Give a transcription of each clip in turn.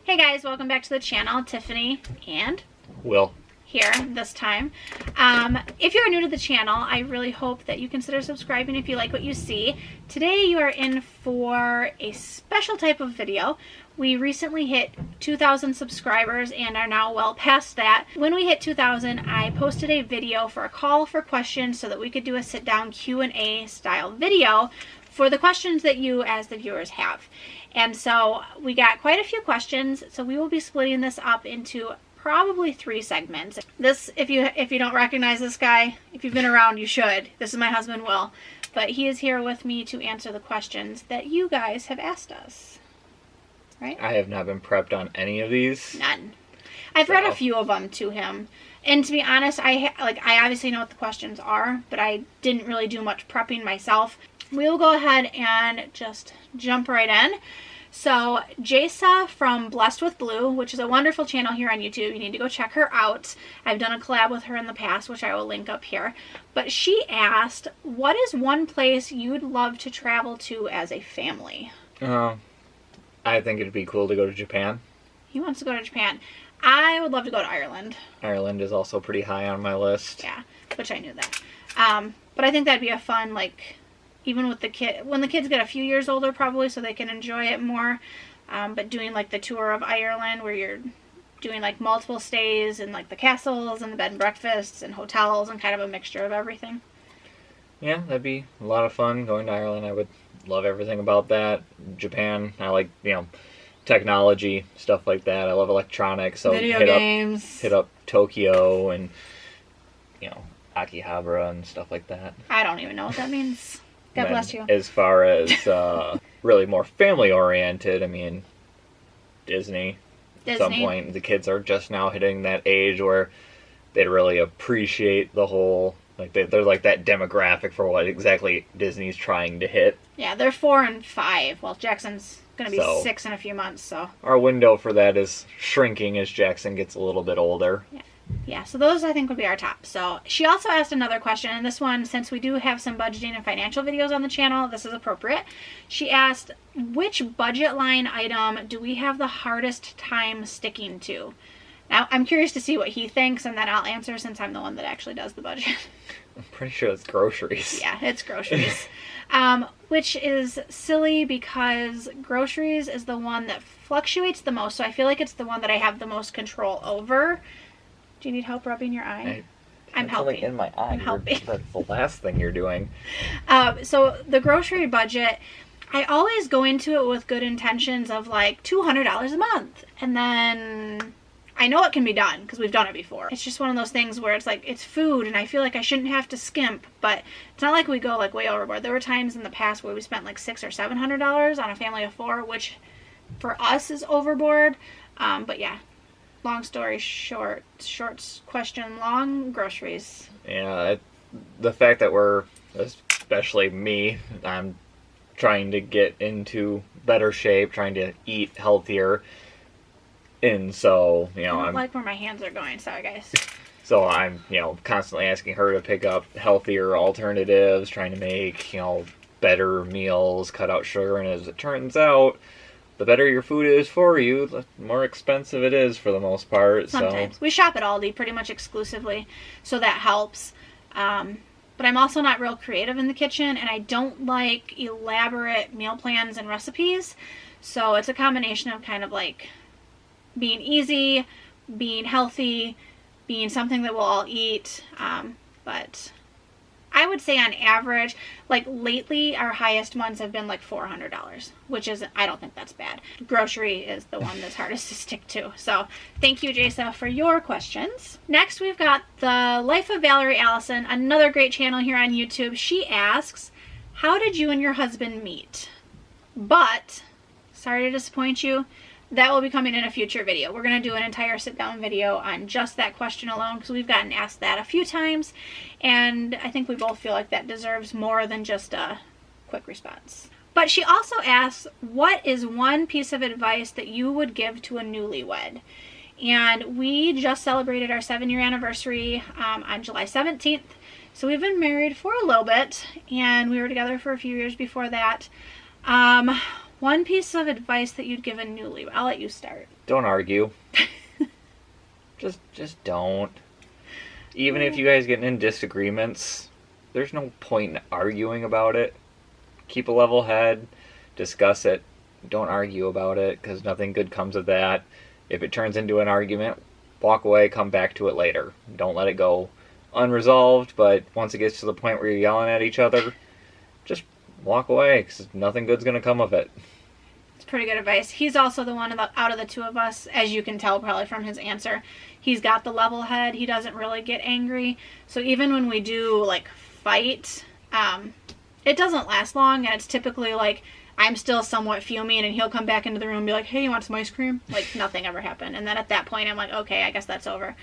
Hey guys, welcome back to the channel. Tiffany and Will here this time. If you're new to the channel, I really hope that you consider subscribing if you like what you see. Today you are in for a special type of video. We recently hit 2,000 subscribers and are now well past that. When we hit 2,000, I posted a video for a call for questions so that we could do a sit-down Q&A style video for the questions that you as the viewers have. And so we got quite a few questions, so we will be splitting this up into probably 3 segments. This, if you don't recognize this guy, if you've been around, you should. This is my husband, Will. But he is here with me to answer the questions that you guys have asked us. Right? I have not been prepped on any of these. None. I've read a few of them to him. And to be honest, I obviously know what the questions are, but I didn't really do much prepping myself. We will go ahead and just jump right in. So Jasa from Blessed with Blue, which is a wonderful channel here on YouTube. You need to go check her out. I've done a collab with her in the past, which I will link up here. But she asked, what is one place you'd love to travel to as a family? I think it'd be cool to go to Japan. He wants to go to Japan. I would love to go to Ireland. Ireland is also pretty high on my list. Yeah, which I knew that. But I think that'd be a fun, like, even with the kid, when the kids get a few years older probably, so they can enjoy it more. But doing like the tour of Ireland where you're doing like multiple stays and like the castles and the bed and breakfasts and hotels and kind of a mixture of everything. Yeah, that'd be a lot of fun going to Ireland. I would love everything about that. Japan, I like, technology, stuff like that. I love electronics. So video games. Hit up Tokyo and, Akihabara and stuff like that. I don't even know what that means. God bless you. As far as really more family oriented, I mean, Disney. At some point, the kids are just now hitting that age where they really appreciate the whole, like they're like that demographic for what exactly Disney's trying to hit. Yeah, they're 4 and 5. Well, Jackson's going to be 6 in a few months, so. Our window for that is shrinking as Jackson gets a little bit older. Yeah, so those I think would be our top. So she also asked another question, and this one, since we do have some budgeting and financial videos on the channel, this is appropriate. She asked, which budget line item do we have the hardest time sticking to? Now, I'm curious to see what he thinks, and then I'll answer since I'm the one that actually does the budget. I'm pretty sure it's groceries. Yeah, it's groceries. Which is silly because groceries is the one that fluctuates the most, so I feel like it's the one that I have the most control over. Do you need help rubbing your eye? I'm helping. In my eye. I'm helping. That's the last thing you're doing. So the grocery budget, I always go into it with good intentions of like $200 a month. And then I know it can be done because we've done it before. It's just one of those things where it's like, it's food and I feel like I shouldn't have to skimp, but it's not like we go like way overboard. There were times in the past where we spent like $600 or $700 on a family of 4, which for us is overboard. But yeah. Long story short, short question long, groceries. Yeah, the fact that we're, especially me, I'm trying to get into better shape, trying to eat healthier, and so, I don't like where my hands are going, sorry guys. So I'm, constantly asking her to pick up healthier alternatives, trying to make, better meals, cut out sugar, and as it turns out, the better your food is for you, the more expensive it is for the most part. Sometimes. So we shop at Aldi pretty much exclusively, so that helps. But I'm also not real creative in the kitchen, and I don't like elaborate meal plans and recipes. So it's a combination of kind of like being easy, being healthy, being something that we'll all eat. But I would say on average, like lately, our highest months have been like $400, which is, I don't think that's bad. Grocery is the one that's hardest to stick to. So thank you, Jasa, for your questions. Next, we've got the Life of Valerie Allison, another great channel here on YouTube. She asks, how did you and your husband meet? But, sorry to disappoint you, that will be coming in a future video. We're going to do an entire sit-down video on just that question alone because we've gotten asked that a few times, and I think we both feel like that deserves more than just a quick response. But she also asks, what is one piece of advice that you would give to a newlywed? And we just celebrated our 7-year anniversary on July 17th. So we've been married for a little bit, and we were together for a few years before that. One piece of advice that you'd give a newlywed. I'll let you start. Don't argue. Just don't. Even if you guys get in disagreements, there's no point in arguing about it. Keep a level head. Discuss it. Don't argue about it, because nothing good comes of that. If it turns into an argument, walk away, come back to it later. Don't let it go unresolved, but once it gets to the point where you're yelling at each other, just walk away, because nothing good's going to come of it. It's pretty good advice. He's also the one out of the two of us, as you can tell probably from his answer. He's got the level head. He doesn't really get angry. So even when we do, like, fight, it doesn't last long, and it's typically, like, I'm still somewhat fuming, and he'll come back into the room and be like, hey, you want some ice cream? Like, nothing ever happened. And then at that point, I'm like, okay, I guess that's over.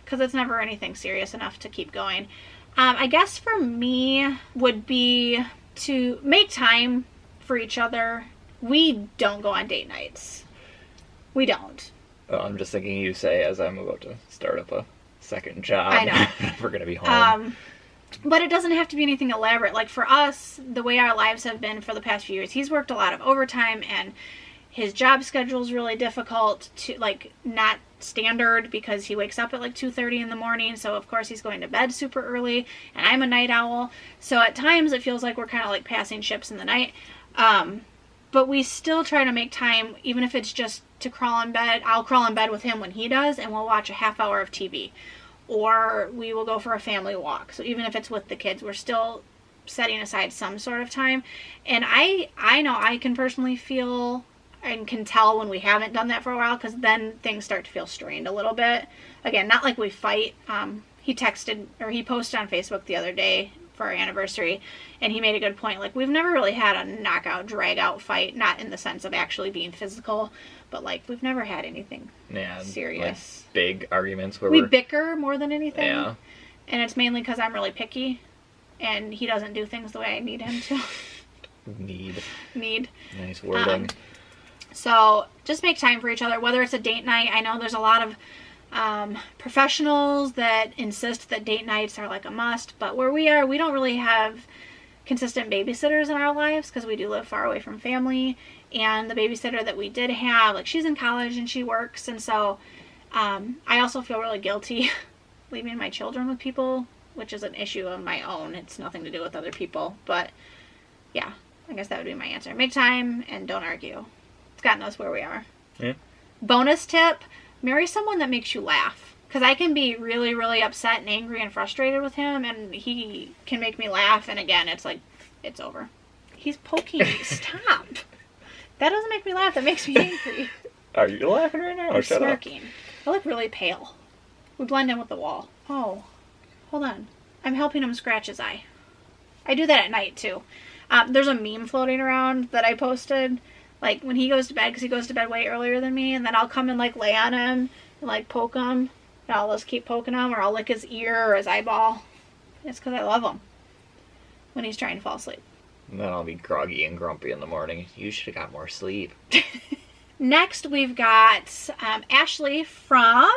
Because it's never anything serious enough to keep going. I guess for me would be to make time for each other. We don't go on date nights. We don't. Oh, I'm just thinking you say as I'm about to start up a second job. I know. We're going to be home. But it doesn't have to be anything elaborate. Like, for us, the way our lives have been for the past few years, he's worked a lot of overtime, and his job schedule is really difficult to, like, not standard, because he wakes up at, like, 2:30 in the morning, so, of course, he's going to bed super early, and I'm a night owl. So at times, it feels like we're kind of, like, passing ships in the night. But we still try to make time, even if it's just to crawl in bed. I'll crawl in bed with him when he does, and we'll watch a half hour of TV. Or we will go for a family walk. So even if it's with the kids, we're still setting aside some sort of time. And I know I can personally feel and can tell when we haven't done that for a while, because then things start to feel strained a little bit. Again, not like we fight. He posted on Facebook the other day for our anniversary, and he made a good point. Like, we've never really had a knockout, drag-out fight, not in the sense of actually being physical, but, like, we've never had anything serious. Like big arguments where we bicker more than anything. Yeah. And it's mainly because I'm really picky, and he doesn't do things the way I need him to. Need. Nice wording. So just make time for each other, whether it's a date night. I know there's a lot of professionals that insist that date nights are like a must, but where we are, we don't really have consistent babysitters in our lives, because we do live far away from family, and the babysitter that we did have, like, she's in college and she works, and so I also feel really guilty leaving my children with people, which is an issue of my own. It's nothing to do with other people, but yeah, I guess that would be my answer. Make time and don't argue. It's gotten us where we are. Yeah. Bonus tip: marry someone that makes you laugh. Because I can be really, really upset and angry and frustrated with him, and he can make me laugh, and again, it's like, it's over. He's poking me. Stop. That doesn't make me laugh. That makes me angry. Are you laughing right now? I'm smirking. I look really pale. We blend in with the wall. Oh, hold on. I'm helping him scratch his eye. I do that at night, too. There's a meme floating around that I posted, like, when he goes to bed, because he goes to bed way earlier than me, and then I'll come and, like, lay on him and, like, poke him, and I'll just keep poking him, or I'll lick his ear or his eyeball. It's because I love him when he's trying to fall asleep. And then I'll be groggy and grumpy in the morning. You should have got more sleep. Next, we've got Ashley from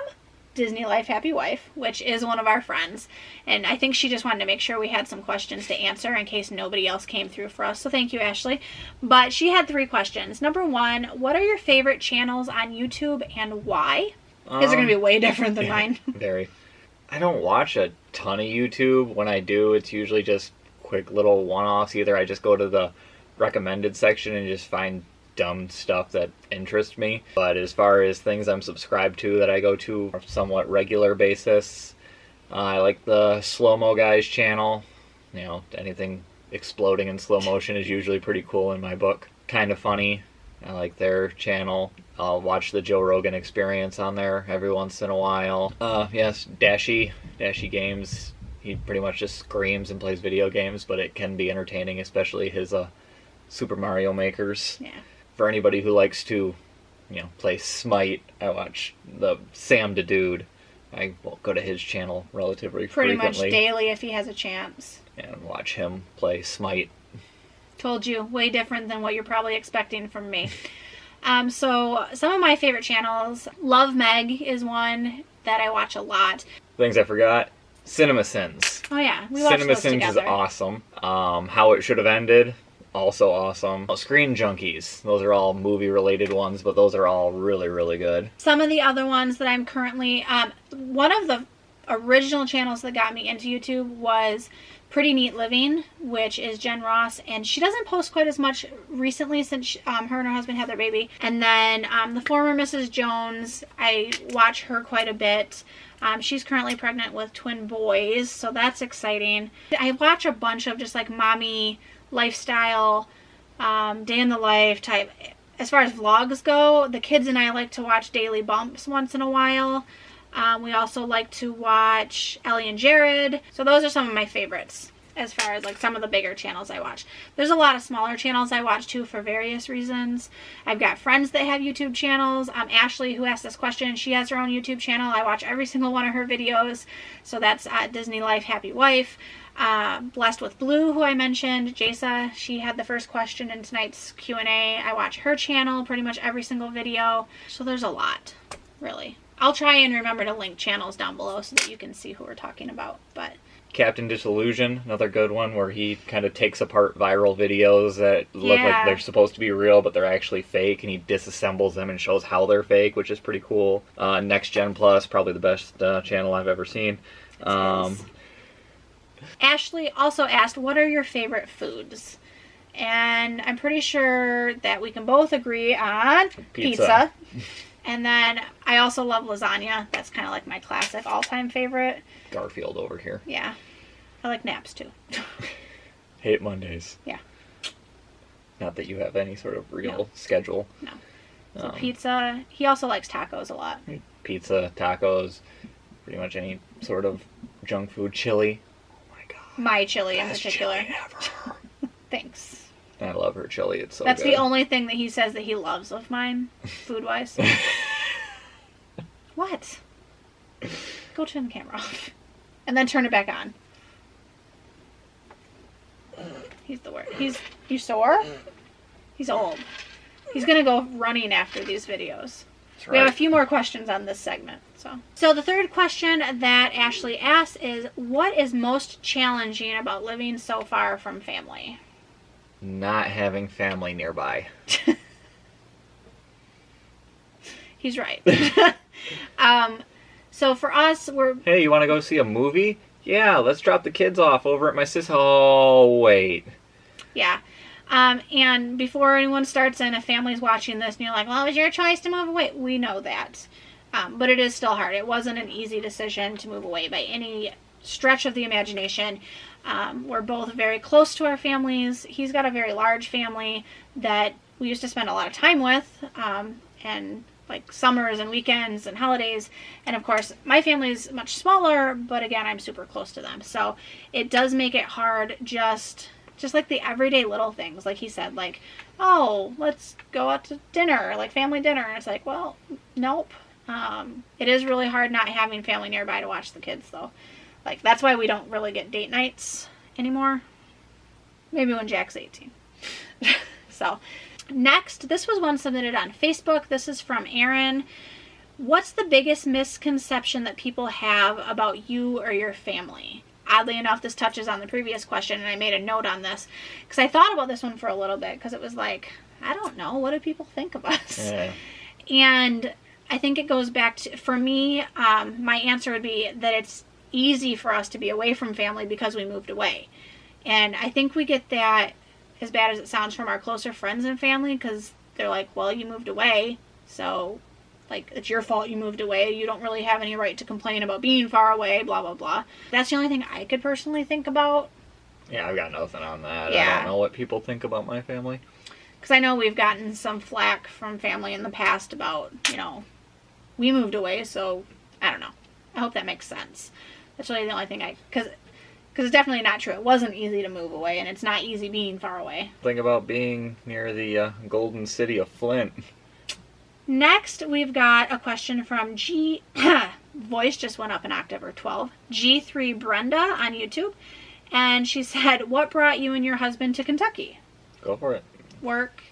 Disney Life Happy Wife, which is one of our friends. And I think she just wanted to make sure we had some questions to answer in case nobody else came through for us. So thank you, Ashley. But she had 3 questions. Number 1, what are your favorite channels on YouTube and why? These are going to be way different than mine. Very. I don't watch a ton of YouTube. When I do, it's usually just quick little one-offs. Either I just go to the recommended section and just find dumb stuff that interests me. But as far as things I'm subscribed to that I go to on a somewhat regular basis, I like the Slow-Mo Guys channel. You know, anything exploding in slow motion is usually pretty cool in my book. Kind of funny. I like their channel. I'll watch the Joe Rogan Experience on there every once in a while. Yes, DashieGames. He pretty much just screams and plays video games, but it can be entertaining, especially his Super Mario Makers. Yeah. For anybody who likes to, play Smite, I watch the Sam the Dude. I will go to his channel relatively frequently. Pretty much daily if he has a chance. And watch him play Smite. Told you, way different than what you're probably expecting from me. So some of my favorite channels, Love Meg is one that I watch a lot. Things I forgot. CinemaSins. Oh yeah, we watched those together. CinemaSins is awesome. How It Should Have Ended, Also awesome. Screen Junkies. Those are all movie-related ones, but those are all really, really good. Some of the other ones that I'm currently... one of the original channels that got me into YouTube was Pretty Neat Living, which is Jen Ross, and she doesn't post quite as much recently since her and her husband had their baby. And then the former Mrs. Jones, I watch her quite a bit. She's currently pregnant with twin boys, so that's exciting. I watch a bunch of just like mommy lifestyle, day in the life type. As far as vlogs go, the kids and I like to watch Daily Bumps once in a while. We also like to watch Ellie and Jared. So those are some of my favorites as far as like some of the bigger channels I watch. There's a lot of smaller channels I watch too for various reasons. I've got friends that have YouTube channels. Ashley, who asked this question, she has her own YouTube channel. I watch every single one of her videos. So that's Disney Life Happy Wife. Blessed with Blue, who I mentioned, Jasa, she had the first question in tonight's Q&A. I watch her channel, pretty much every single video. So there's a lot, really. I'll try and remember to link channels down below so that you can see who we're talking about. But CaptainDisillusion, another good one where he kind of takes apart viral videos that look like they're supposed to be real, but they're actually fake, and he disassembles them and shows how they're fake, which is pretty cool. Next Gen Plus, probably the best channel I've ever seen. Ashley also asked, what are your favorite foods? And I'm pretty sure that we can both agree on pizza. And then I also love lasagna. That's kind of like my classic all-time favorite. Garfield over here. Yeah. I like naps too. Hate Mondays. Yeah. Not that you have any sort of real schedule. No. So pizza. He also likes tacos a lot. Pizza, tacos, pretty much any sort of junk food. Chili. Oh my god. My chili in particular. Chili ever. Thanks. I love her chili. It's so That's good. the only thing that he says that he loves of mine, food-wise. What? Go turn the camera off. And then turn it back on. He's the worst. You sore? He's old. He's gonna go running after these videos. That's right. We have a few more questions on this segment. So the third question that Ashley asks is, what is most challenging about living so far from family? Not having family nearby. He's right. So for us, Hey, you want to go see a movie? Yeah, let's drop the kids off over at my sis. Oh, wait. Yeah. And before anyone starts in, if family's watching this and you're like, well, it was your choice to move away. We know that. But it is still hard. It wasn't an easy decision to move away by any stretch of the imagination. We're both very close to our families. He's got a very large family that we used to spend a lot of time with, and like summers and weekends and holidays. And of course, my family is much smaller, but again, I'm super close to them. So it does make it hard, just like the everyday little things. Like he said, like, oh, let's go out to dinner, like family dinner. And it's like, well, nope. It is really hard not having family nearby to watch the kids, though. Like, that's why we don't really get date nights anymore. Maybe when Jack's 18. So, next, this was one submitted on Facebook. This is from Aaron. What's the biggest misconception that people have about you or your family? Oddly enough, this touches on the previous question, and I made a note on this because I thought about this one for a little bit because it was like, I don't know, what do people think of us? Yeah. And I think it goes back to, for me, my answer would be that it's easy for us to be away from family because we moved away. And I think we get that, as bad as it sounds, from our closer friends and family, because they're like, well, you moved away, so like it's your fault you moved away. You don't really have any right to complain about being far away, blah, blah, blah. That's the only thing I could personally think about. Yeah, I've got nothing on that. Yeah. I don't know what people think about my family. Because I know we've gotten some flack from family in the past about, we moved away, so I don't know. I hope that makes sense. That's really the only thing because it's definitely not true. It wasn't easy to move away, and it's not easy being far away. Think about being near the golden city of Flint. Next, we've got a question from voice just went up an octave or 12. G3 Brenda on YouTube. And she said, what brought you and your husband to Kentucky? Go for it. Work.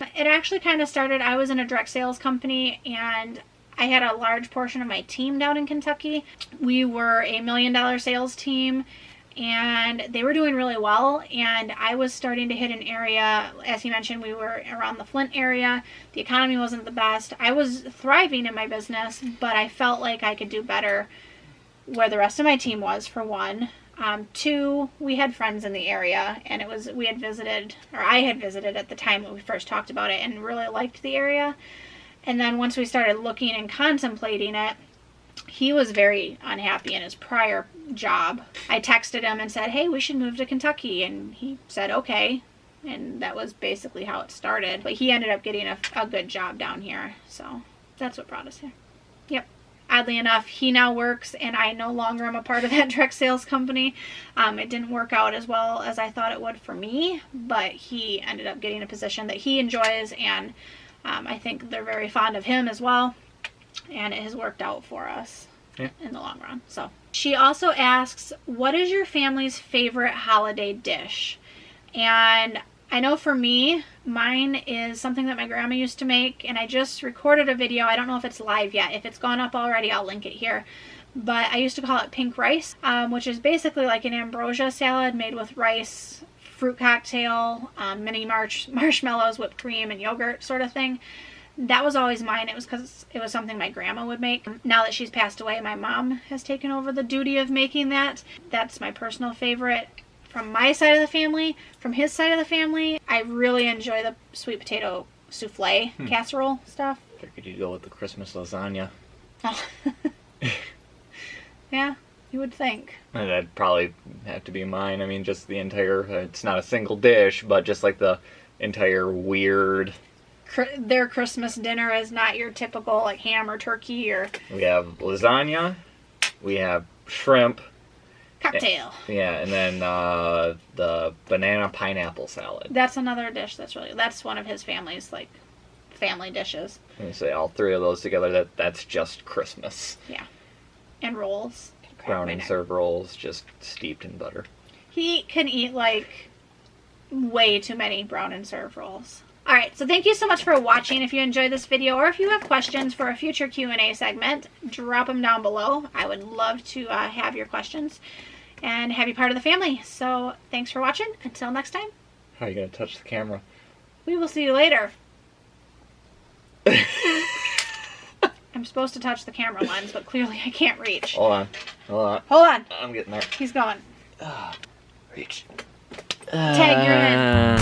It actually kind of started, I was in a direct sales company, and I had a large portion of my team down in Kentucky. We were a $1 million sales team. and they were doing really well, and I was starting to hit an area, as he mentioned, we were around the Flint area. The economy wasn't the best. I was thriving in my business, but I felt like I could do better where the rest of my team was, for one. Two, we had friends in the area, and I had visited at the time when we first talked about it, and really liked the area. And then once we started looking and contemplating it, he was very unhappy in his prior job. I texted him and said, hey, we should move to Kentucky, and he said okay, and that was basically how it started. But he ended up getting a good job down here, so that's what brought us here. Yep. Oddly enough, he now works, and I no longer am a part of that direct sales company. It didn't work out as well as I thought it would for me, but he ended up getting a position that he enjoys, and I think they're very fond of him as well, and it has worked out for us in the long run. So she also asks, what is your family's favorite holiday dish? And I know for me, mine is something that my grandma used to make, and I just recorded a video. I don't know if it's live yet. If it's gone up already, I'll link it here. But I used to call it pink rice, which is basically like an ambrosia salad made with rice, fruit cocktail, mini marshmallows, whipped cream, and yogurt sort of thing. That was always mine. It was because it was something my grandma would make. Now that she's passed away, my mom has taken over the duty of making that. That's my personal favorite. From my side of the family, from his side of the family, I really enjoy the sweet potato souffle casserole stuff. Figured you'd go with the Christmas lasagna. Oh. Yeah, you would think. And that'd probably have to be mine. I mean, just the entire, it's not a single dish, but just like the entire weird... Their Christmas dinner is not your typical like ham or turkey or... We have lasagna, we have shrimp, cocktail. Yeah, and then the banana pineapple salad. That's another dish that's one of his family's like family dishes. And say all three of those together, that's just Christmas. Yeah. And rolls. Brown and serve rolls just steeped in butter. He can eat like way too many brown and serve rolls. Alright, so thank you so much for watching. If you enjoyed this video, or if you have questions for a future Q&A segment, drop them down below. I would love to have your questions and have you part of the family. So thanks for watching. Until next time. How are you going to touch the camera? We will see you later. I'm supposed to touch the camera lens, but clearly I can't reach. Hold on. Hold on. I'm getting there. He's gone. Reach. Tag, you're in.